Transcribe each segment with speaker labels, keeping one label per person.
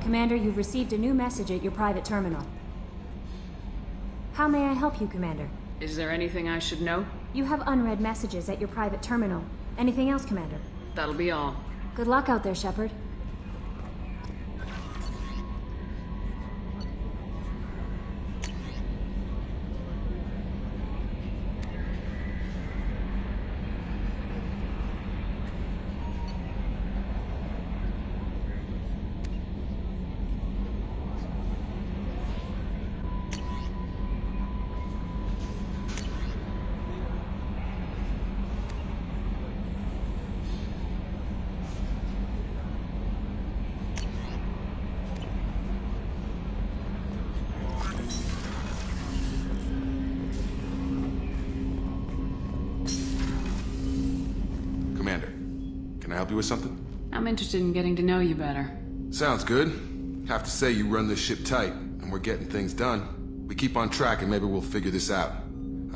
Speaker 1: Commander, you've received a new message at your private terminal. How may I help you, Commander?
Speaker 2: Is there anything I should know?
Speaker 1: You have unread messages at your private terminal. Anything else, Commander?
Speaker 2: That'll be all.
Speaker 1: Good luck out there, Shepard.
Speaker 3: Commander, can I help you with something?
Speaker 2: I'm interested in getting to know you better.
Speaker 3: Sounds good. Have to say you run this ship tight, and we're getting things done. We keep on track and maybe we'll figure this out.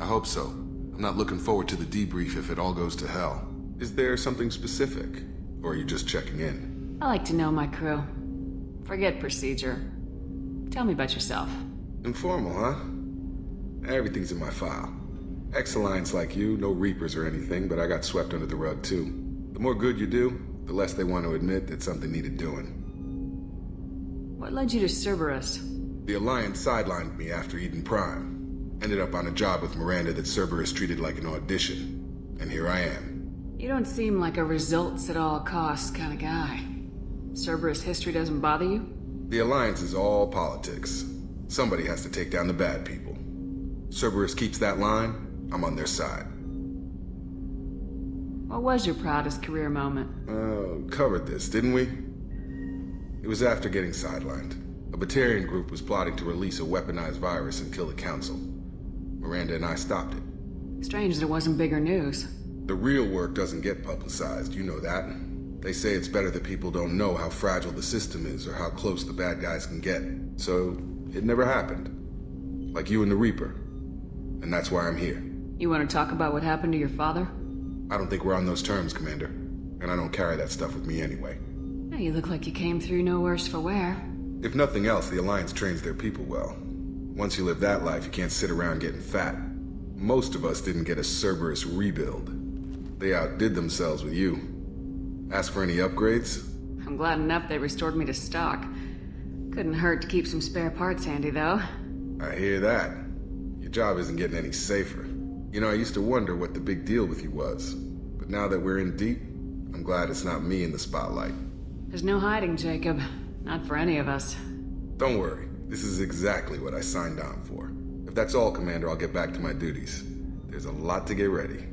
Speaker 3: I hope so. I'm not looking forward to the debrief if it all goes to hell. Is there something specific? Or are you just checking in?
Speaker 2: I like to know my crew. Forget procedure. Tell me about yourself.
Speaker 3: Informal, huh? Everything's in my file. Ex-Alliance like you, no Reapers or anything, but I got swept under the rug too. The more good you do, the less they want to admit that something needed doing.
Speaker 2: What led you to Cerberus?
Speaker 3: The Alliance sidelined me after Eden Prime. Ended up on a job with Miranda that Cerberus treated like an audition. And here I am.
Speaker 2: You don't seem like a results at all costs kind of guy. Cerberus history doesn't bother you?
Speaker 3: The Alliance is all politics. Somebody has to take down the bad people. Cerberus keeps that line, I'm on their side.
Speaker 2: What was your proudest career moment?
Speaker 3: Covered this, didn't we? It was after getting sidelined. A Batarian group was plotting to release a weaponized virus and kill the Council. Miranda and I stopped it.
Speaker 2: Strange that it wasn't bigger news.
Speaker 3: The real work doesn't get publicized, you know that. They say it's better that people don't know how fragile the system is or how close the bad guys can get. So, it never happened. Like you and the Reaper. And that's why I'm here.
Speaker 2: You want to talk about what happened to your father?
Speaker 3: I don't think we're on those terms, Commander. And I don't carry that stuff with me anyway.
Speaker 2: Now you look like you came through no worse for wear.
Speaker 3: If nothing else, the Alliance trains their people well. Once you live that life, you can't sit around getting fat. Most of us didn't get a Cerberus rebuild. They outdid themselves with you. Ask for any upgrades?
Speaker 2: I'm glad enough they restored me to stock. Couldn't hurt to keep some spare parts handy, though.
Speaker 3: I hear that. Your job isn't getting any safer. You know, I used to wonder what the big deal with you was. But now that we're in deep, I'm glad it's not me in the spotlight.
Speaker 2: There's no hiding, Jacob. Not for any of us.
Speaker 3: Don't worry. This is exactly what I signed on for. If that's all, Commander, I'll get back to my duties. There's a lot to get ready.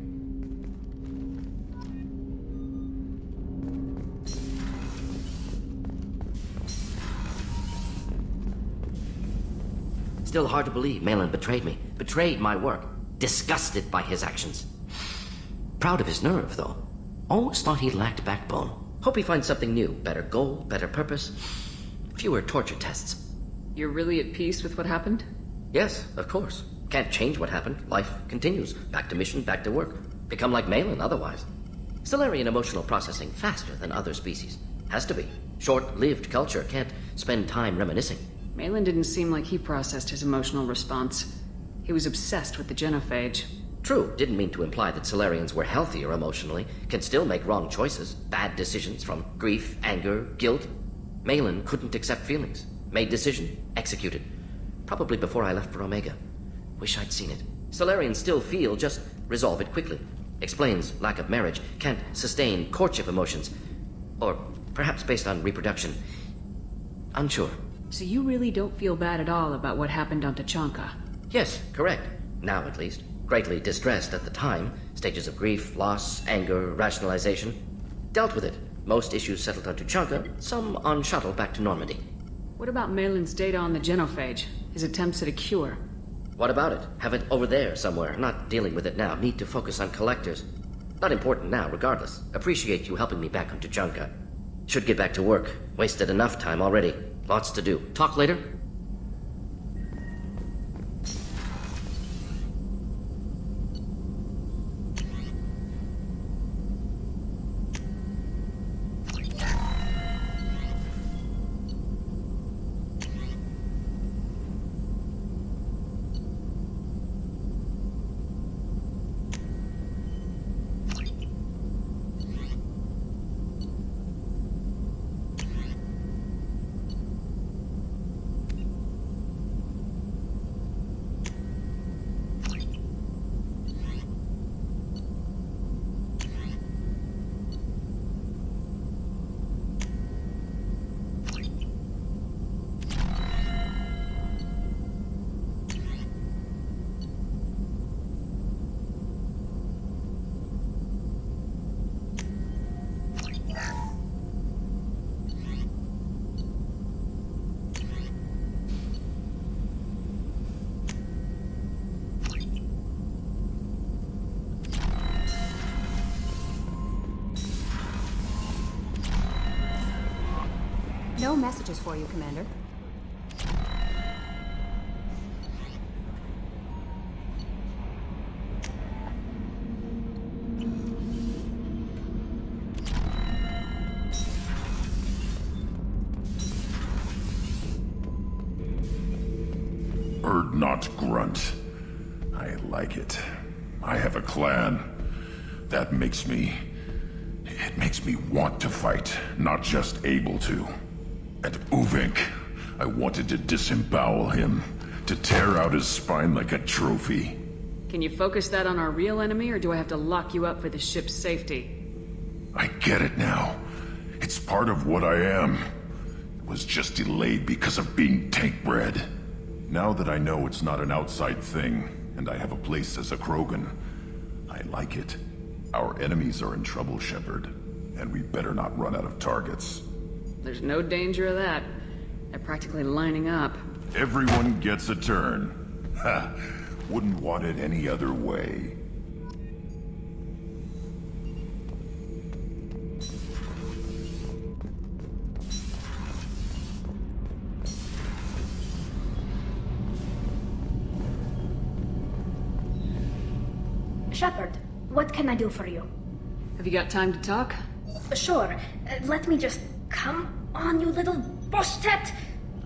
Speaker 4: Still hard to believe Malin betrayed me. Betrayed my work. Disgusted by his actions. Proud of his nerve, though. Always thought he lacked backbone. Hope he finds something new. Better goal, better purpose. Fewer torture tests.
Speaker 2: You're really at peace with what happened?
Speaker 4: Yes, of course. Can't change what happened. Life continues. Back to mission, back to work. Become like Malin otherwise. Stellarian emotional processing faster than other species. Has to be. Short-lived culture can't spend time reminiscing.
Speaker 2: Malin didn't seem like he processed his emotional response. He was obsessed with the genophage.
Speaker 4: True, didn't mean to imply that Solarians were healthier emotionally, can still make wrong choices, bad decisions from grief, anger, guilt. Malin couldn't accept feelings. Made decision, executed. Probably before I left for Omega. Wish I'd seen it. Solarians still feel, just resolve it quickly. Explains lack of marriage, can't sustain courtship emotions. Or perhaps based on reproduction. Unsure.
Speaker 2: So you really don't feel bad at all about what happened on Tuchanka?
Speaker 4: Yes, correct. Now at least. Greatly distressed at the time. Stages of grief, loss, anger, rationalization. Dealt with it. Most issues settled on Tuchanka, some on shuttle back to Normandy.
Speaker 2: What about Malin's data on the genophage? His attempts at a cure?
Speaker 4: What about it? Have it over there somewhere. Not dealing with it now. Need to focus on collectors. Not important now, regardless. Appreciate you helping me back on Tuchanka. Should get back to work. Wasted enough time already. Lots to do. Talk later?
Speaker 1: No messages for you, Commander.
Speaker 5: Bird not grunt. I like it. I have a clan. That makes me... It makes me want to fight, not just able to. And Uvink, I wanted to disembowel him, to tear out his spine like a trophy.
Speaker 2: Can you focus that on our real enemy, or do I have to lock you up for the ship's safety?
Speaker 5: I get it now. It's part of what I am. It was just delayed because of being tank-bred. Now that I know it's not an outside thing, and I have a place as a Krogan, I like it. Our enemies are in trouble, Shepard, and we better not run out of targets.
Speaker 2: There's no danger of that. They're practically lining up.
Speaker 5: Everyone gets a turn. Ha! Wouldn't want it any other way.
Speaker 6: Shepard, what can I do for you?
Speaker 2: Have you got time to talk?
Speaker 6: Sure. Let me just... Come on, you little boshtet!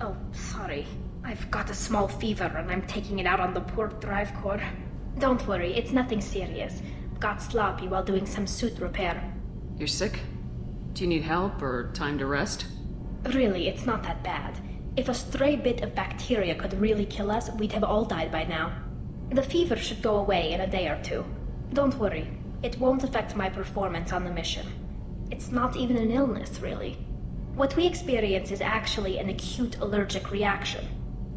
Speaker 6: Oh, sorry. I've got a small fever and I'm taking it out on the poor drive core. Don't worry, it's nothing serious. Got sloppy while doing some suit repair.
Speaker 2: You're sick? Do you need help or time to rest?
Speaker 6: Really, it's not that bad. If a stray bit of bacteria could really kill us, we'd have all died by now. The fever should go away in a day or two. Don't worry, it won't affect my performance on the mission. It's not even an illness, really. What we experience is actually an acute allergic reaction.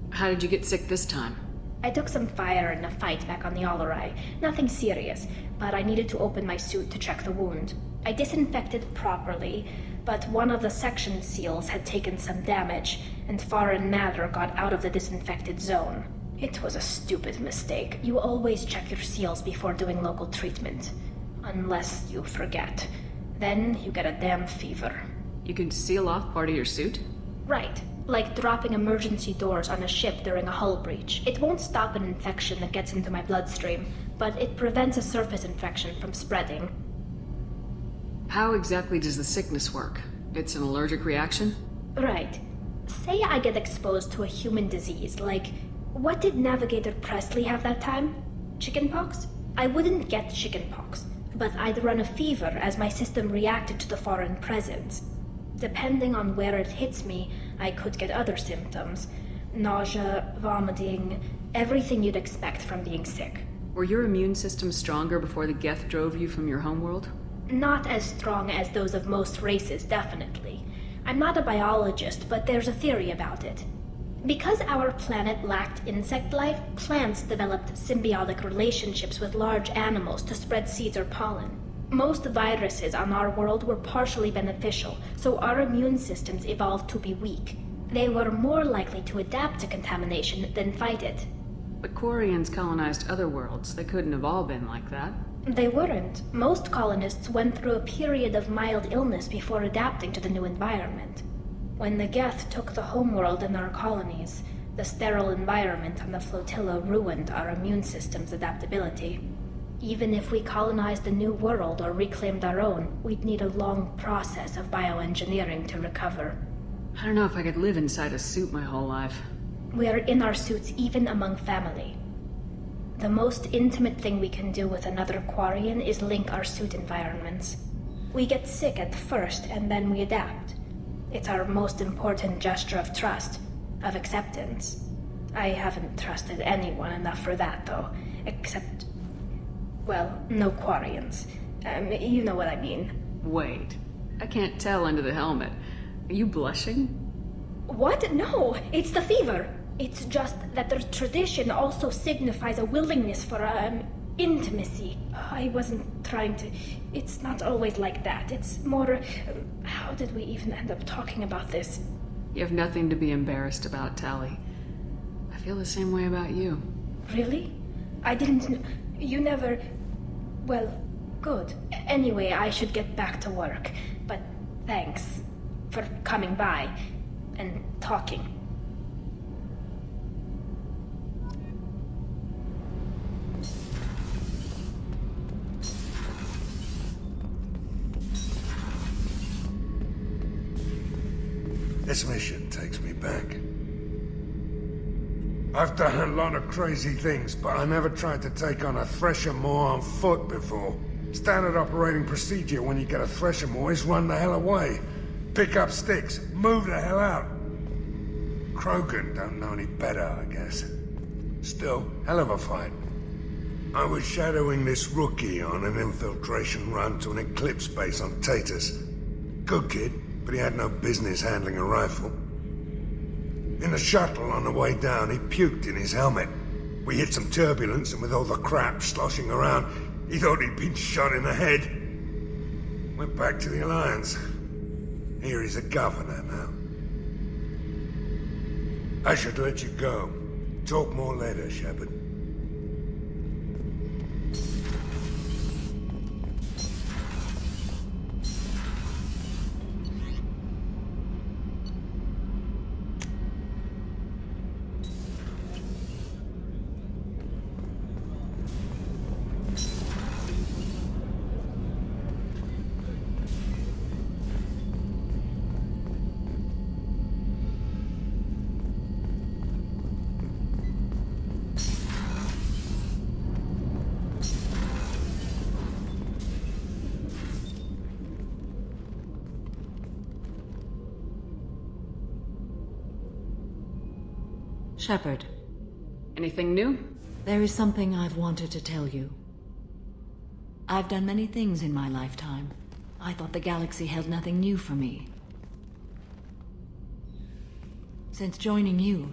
Speaker 2: How did you get sick this time?
Speaker 6: I took some fire in a fight back on the Allerai. Nothing serious, but I needed to open my suit to check the wound. I disinfected properly, but one of the section seals had taken some damage, and foreign matter got out of the disinfected zone. It was a stupid mistake. You always check your seals before doing local treatment. Unless you forget. Then you get a damn fever.
Speaker 2: You can seal off part of your suit?
Speaker 6: Right. Like dropping emergency doors on a ship during a hull breach. It won't stop an infection that gets into my bloodstream, but it prevents a surface infection from spreading.
Speaker 2: How exactly does the sickness work? It's an allergic reaction?
Speaker 6: Right. Say I get exposed to a human disease, like... What did Navigator Presley have that time? Chickenpox? I wouldn't get chickenpox, but I'd run a fever as my system reacted to the foreign presence. Depending on where it hits me, I could get other symptoms. Nausea, vomiting, everything you'd expect from being sick.
Speaker 2: Were your immune system stronger before the Geth drove you from your homeworld?
Speaker 6: Not as strong as those of most races, definitely. I'm not a biologist, but there's a theory about it. Because our planet lacked insect life, plants developed symbiotic relationships with large animals to spread seeds or pollen. Most viruses on our world were partially beneficial, so our immune systems evolved to be weak. They were more likely to adapt to contamination than fight it.
Speaker 2: But Quarians colonized other worlds. They couldn't have all been like that.
Speaker 6: They weren't. Most colonists went through a period of mild illness before adapting to the new environment. When the Geth took the homeworld and our colonies, the sterile environment on the flotilla ruined our immune system's adaptability. Even if we colonized a new world or reclaimed our own, we'd need a long process of bioengineering to recover.
Speaker 2: I don't know if I could live inside a suit my whole life.
Speaker 6: We're in our suits even among family. The most intimate thing we can do with another Quarian is link our suit environments. We get sick at first and then we adapt. It's our most important gesture of trust, of acceptance. I haven't trusted anyone enough for that, though. Except... well, no Quarians. You know what I mean.
Speaker 2: Wait. I can't tell under the helmet. Are you blushing?
Speaker 6: What? No! It's the fever! It's just that the tradition also signifies a willingness for, intimacy. I wasn't trying to... It's not always like that. It's more... how did we even end up talking about this?
Speaker 2: You have nothing to be embarrassed about, Tally. I feel the same way about you.
Speaker 6: Really? I didn't know... You never... Well, good. Anyway, I should get back to work. But thanks for coming by. and talking.
Speaker 7: This mission takes me back. I've done a lot of crazy things, but I never tried to take on a thresher moor on foot before. Standard operating procedure when you get a thresher moor is run the hell away. Pick up sticks, move the hell out. Krogan don't know any better, I guess. Still, hell of a fight. I was shadowing this rookie on an infiltration run to an Eclipse base on Tatus. Good kid, but he had no business handling a rifle. In the shuttle on the way down, he puked in his helmet. We hit some turbulence, and with all the crap sloshing around, he thought he'd been shot in the head. Went back to the Alliance. Here he's a governor now. I should let you go. Talk more later, Shepard.
Speaker 8: Shepard,
Speaker 2: Anything new?
Speaker 8: there is something I've wanted to tell you. I've done many things in my lifetime. I thought the galaxy held nothing new for me. Since joining you,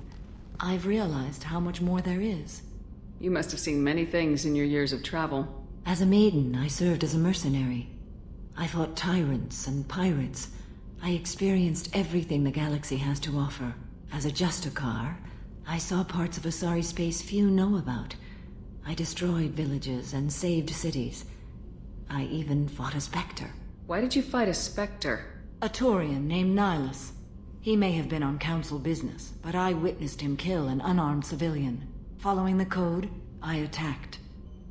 Speaker 8: I've realized how much more there is.
Speaker 2: You must have seen many things in your years of travel.
Speaker 8: As a maiden, I served as a mercenary. I fought tyrants and pirates. I experienced everything the galaxy has to offer. As a Justicar, I saw parts of Asari space few know about. I destroyed villages and saved cities. I even fought a Spectre.
Speaker 2: Why did you fight a Spectre?
Speaker 8: A Taurian named Nihilus. He may have been on council business, but I witnessed him kill an unarmed civilian. Following the code, I attacked.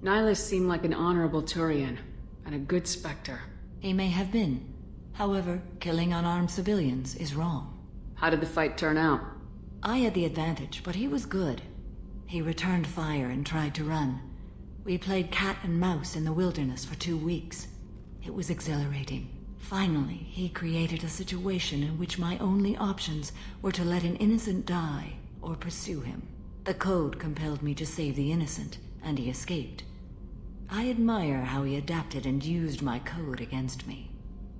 Speaker 2: Nihilus seemed like an honorable Turian, and a good Spectre.
Speaker 8: He may have been. However, killing unarmed civilians is wrong.
Speaker 2: How did the fight turn out?
Speaker 8: I had the advantage, but he was good. He returned fire and tried to run. We played cat and mouse in the wilderness for 2 weeks. It was exhilarating. Finally, he created a situation in which my only options were to let an innocent die or pursue him. The code compelled me to save the innocent, and he escaped. I admire how he adapted and used my code against me.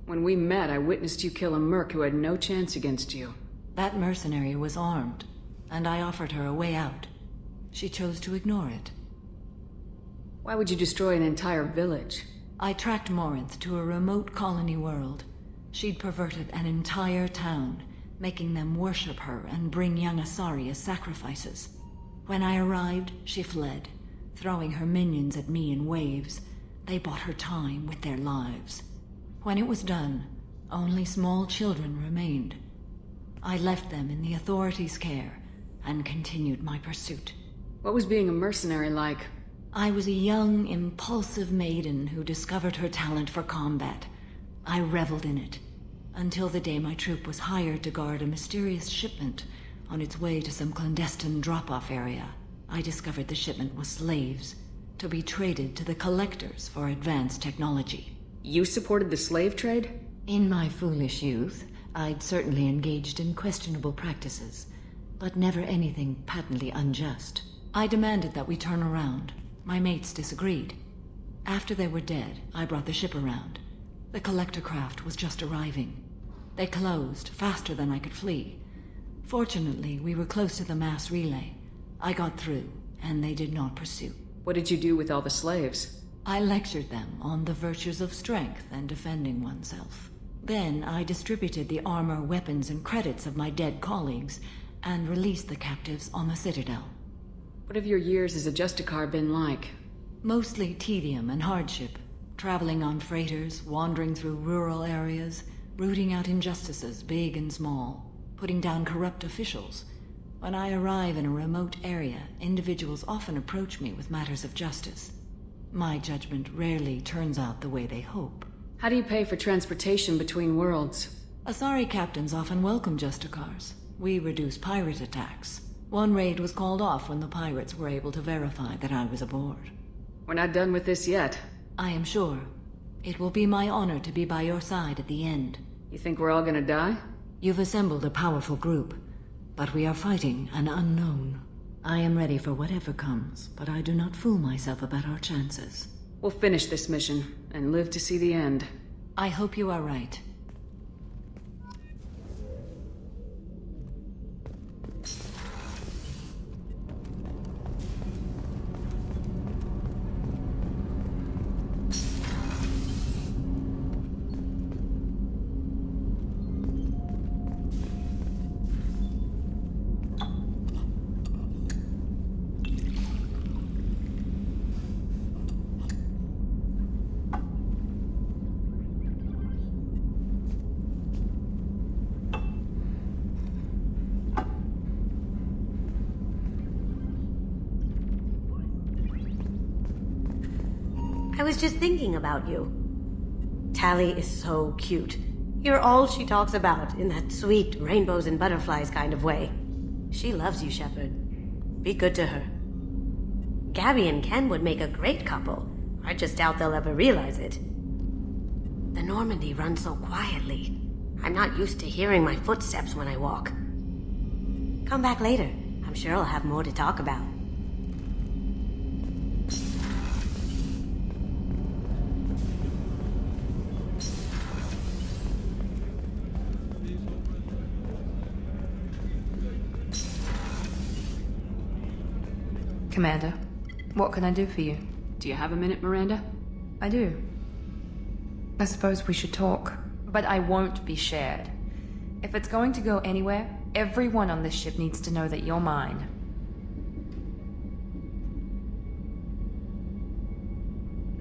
Speaker 2: When we met, I witnessed you kill a merc who had no chance against you.
Speaker 8: That mercenary was armed, and I offered her a way out. She chose to ignore it.
Speaker 2: Why would you destroy an entire village?
Speaker 8: I tracked Morinth to a remote colony world. She'd perverted an entire town, making them worship her and bring young Asari as sacrifices. When I arrived, she fled, throwing her minions at me in waves. They bought her time with their lives. When it was done, only small children remained. I left them in the authorities' care and continued my pursuit.
Speaker 2: What was being a mercenary like?
Speaker 8: I was a young, impulsive maiden who discovered her talent for combat. I reveled in it, until the day my troop was hired to guard a mysterious shipment on its way to some clandestine drop-off area. I discovered the shipment was slaves, to be traded to the collectors for advanced technology.
Speaker 2: You supported the slave trade?
Speaker 8: In my foolish youth, I'd certainly engaged in questionable practices, but never anything patently unjust. I demanded that we turn around. My mates disagreed. After they were dead, I brought the ship around. The collector craft was just arriving. They closed faster than I could flee. Fortunately, we were close to the mass relay. I got through, and they did not pursue.
Speaker 2: What did you do with all the slaves?
Speaker 8: I lectured them on the virtues of strength and defending oneself. Then I distributed the armor, weapons, and credits of my dead colleagues, and released the captives on the Citadel.
Speaker 2: What have your years as a Justicar been like?
Speaker 8: Mostly tedium and hardship. Traveling on freighters, wandering through rural areas, rooting out injustices big and small. putting down corrupt officials. When I arrive in a remote area, individuals often approach me with matters of justice. My judgment rarely turns out the way they hope.
Speaker 2: How do you pay for transportation between worlds?
Speaker 8: Asari captains often welcome Justicars. We reduce pirate attacks. One raid was called off when the pirates were able to verify that I was aboard.
Speaker 2: We're not done with this yet.
Speaker 8: I am sure. It will be my honor to be by your side at the end.
Speaker 2: You think we're all gonna die?
Speaker 8: You've assembled a powerful group, but we are fighting an unknown. I am ready for whatever comes, but I do not fool myself about our chances.
Speaker 2: We'll finish this mission, and live to see the end.
Speaker 8: I hope you are right.
Speaker 9: I was just thinking about you. Tally is so cute. You're all she talks about in that sweet rainbows and butterflies kind of way. She loves you, Shepard. Be good to her. Gabby and Ken would make a great couple. I just doubt they'll ever realize it. The Normandy runs so quietly. I'm not used to hearing my footsteps when I walk. Come back later. I'm sure I'll have more to talk about.
Speaker 10: Commander, what can I do for you?
Speaker 2: Do you have a minute, Miranda?
Speaker 10: I do. I suppose we should talk, but I won't be shared. If it's going to go anywhere, everyone on this ship needs to know that you're mine.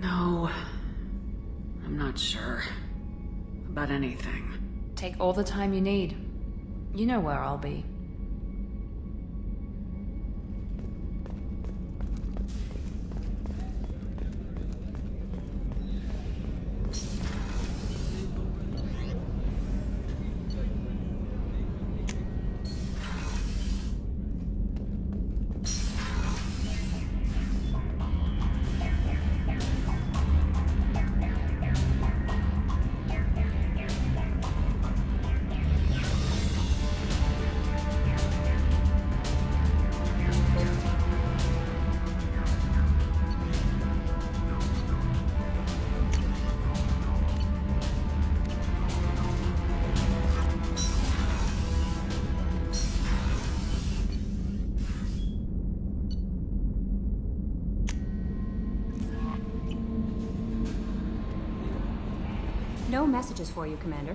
Speaker 2: No. I'm not sure. About anything.
Speaker 10: Take all the time you need. You know where I'll be.
Speaker 1: No messages for you, Commander.